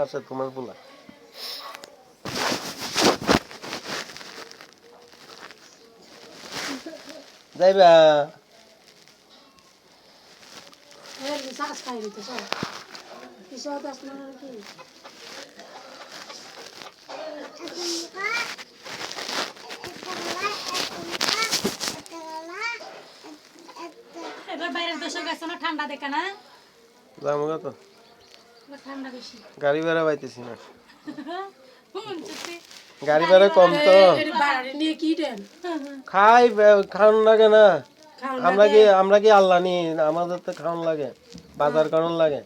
আছে তোমার পোলা যাইবা শ্বাস খাই দিতে সব কিছু কি এবার বাইরের দেশে গেছে না ঠান্ডা দেখে না যাবো গা তো ঠান্ডা বেশি গাড়ি ভাড়া পাইতেছি না শুনছি গাড়ি ভাড়া কম তো বাড়ি নিয়ে কি দেন খাই খাওয়ান লাগে না আমরা কি আল্লাহ নি আমাদের তো খাওয়ান লাগে বাজার করার লাগে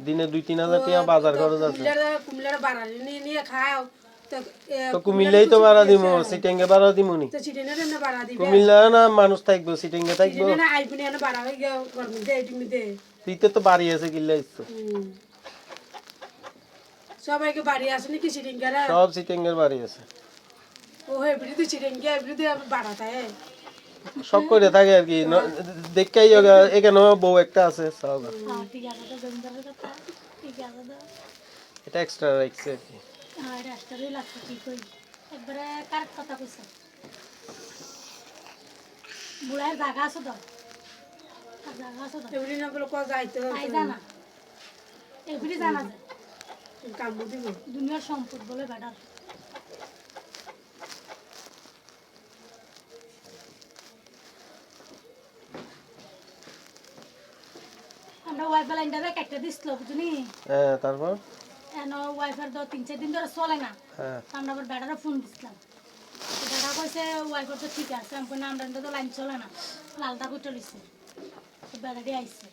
দিনে 2-3 হাজার টাকা বাজার খরচ আছে কুমিল্লার বাড়ি নিয়ে নিয়ে খাও তো কুমিল্লাই তো ভাড়া দিব সিটেঙ্গে ভাড়া দিব নি তো চিটেনে না বাড়া দিবে কুমিল্লা না মানুষ থাকবো সিটেঙ্গে থাকবো চিটেনে না আইপুনি না বাড়া হই গেল গরম দে তুমি দে তুইতে তো বাড়ি আছে কিল্লা ইচ্ছো সবাইকে বাড়ি আসে নাকি চিটিংগারা সব সিটেঙ্গের বাড়ি আছে ও এভরি তো চিটিংগা এভরি তো বাড়া থাকে সব করে থাকে আর কি দেখাই এখানে বউ একটা আছে সব ঠিক আছে তো জমিদারের কথা ঠিক আছে তো এটা এক্সট্রা রাখছে আর কি আর রাস্তারই লাগছে কি কই একবারে কার কথা কইছ বুড়ার জায়গা আছে তো জায়গা আছে তো এভরি না বলে কো যাইতে আই জানা এভরি জানা যায় কাম দিব দুনিয়ার সম্পদ বলে বেটার আমরা ওয়াইফাই লাইনটা কেটে দিছিল বুঝনি হ্যাঁ তারপর এনো ওয়াইফাই তো 3-4 দিন ধরে চলে না হ্যাঁ আমরা আবার বেটারে ফোন দিছিলাম বেটা কইছে ওয়াইফাই তো ঠিক আছে আমি না আমরা তো লাইন চলে না লালটা কুটে লিছে তো বেটাটি আইছে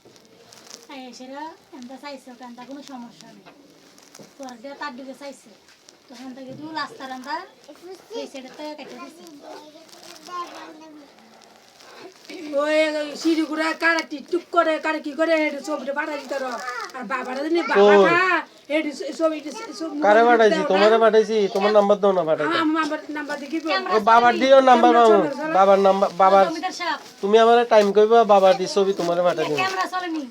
এসেরা এনটা চাইছে এনটা কোনো সমস্যা নেই তোর দিয়ে তার দিকে চাইছে তখন থেকে তুই রাস্তার আমরা সেই সাইডে কেটে দিছি ওই সিঁড়িগুড়া কারা টিকটুক করে কারা কি করে হেঁটে ছবিটা পাঠাই দিতে আর বাবারা দিনে বাবা খা হেঁটে ছবিটা কারে পাঠাইছি তোমারে পাঠাইছি তোমার নাম্বার দাও না পাঠাইছি আমার নাম্বার দেখি ও বাবার দিও নাম্বার পাবো বাবার নাম্বার বাবার জমিদার সাহেব তুমি আমারে টাইম কইবা বাবার দি ছবি তোমারে পাঠাই দিও ক্যামেরা চলেনি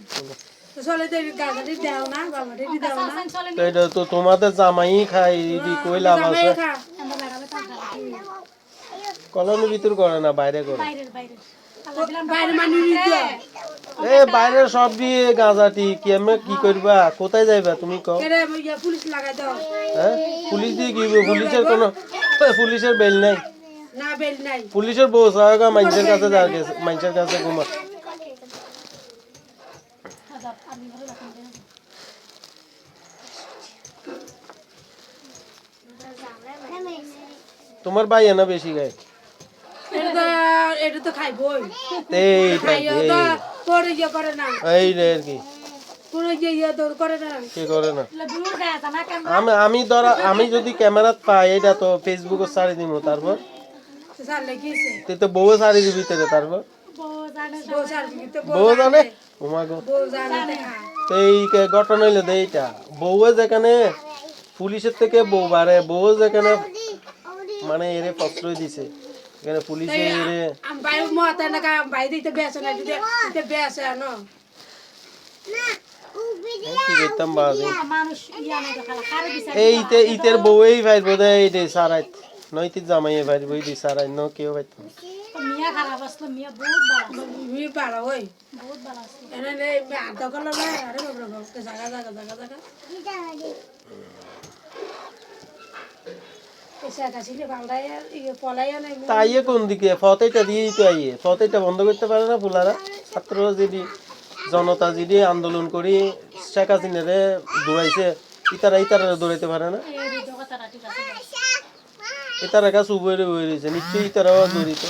চলে তো গাড়ি দাও না বাবারে দি দাও না তো এটা তো তোমাদের জামাই খাই দি কই লাভ আছে আমরা বেড়াবে তার কলোনির ভিতর করে না বাইরে করে বাইরের বাইরে বাইরে মানুষ এ বাইরে সব দিয়ে গাঁজাটি কি আমি কি করবা কোথায় যাইবা তুমি কও পুলিশ লাগাই দাও হ্যাঁ পুলিশ দিয়ে কি পুলিশের বেল নাই না বেল নাই পুলিশের বউ সাহেবা মানুষের কাছে যা গেছে মানুষের কাছে ঘুমা তোমার ভাই না বেশি গায় এটা তো খাইবই এই পরে ইয়ে করে না এই রে আর কি পুরো ইয়ে তো করে না কি করে না আমি ধরা আমি যদি ক্যামেরাত পাই এটা তো ফেসবুকে ছাড়ি দিব তারপর তুই তো বউ ছাড়ি দিবি ভিতরে তারপর বউ জানে ওমাগো তো এই ঘটনা হইলো এইটা বউয়ে যেখানে পুলিশের থেকে বউ বাড়ে বউ যেখানে মানে এরে প্রশ্রয় দিছে এখানে পুলিশে এরে ভাই মত না কা ভাই দিতে বেসে না দিতে বেসে না কি করতাম বাজে মানুষ ইয়া না খালা কারে দিছে এইতে ইতের বউই ভাই বোধে এই দে সারাইত নইতি জামাই ভাই বই দি সারাই ন কেউ ভাই মিয়া খারাপ আসলো মিয়া বহুত ভালো মিয়া ভালো ওই বহুত ভালো আসলো এনে নে আধা কল না আরে বাবা জায়গা তাই কোন দিকে ফতেটা দিয়েই তো আইয়ে ফতেটা বন্ধ করতে পারে না ফুলারা ছাত্র যদি জনতা যদি আন্দোলন করি শেখ হাসিনারে দৌড়াইছে ইতারা দৌড়াইতে পারে না ইতারা কাছে উবরে বই রয়েছে নিশ্চয়ই ইতারাও দৌড়িত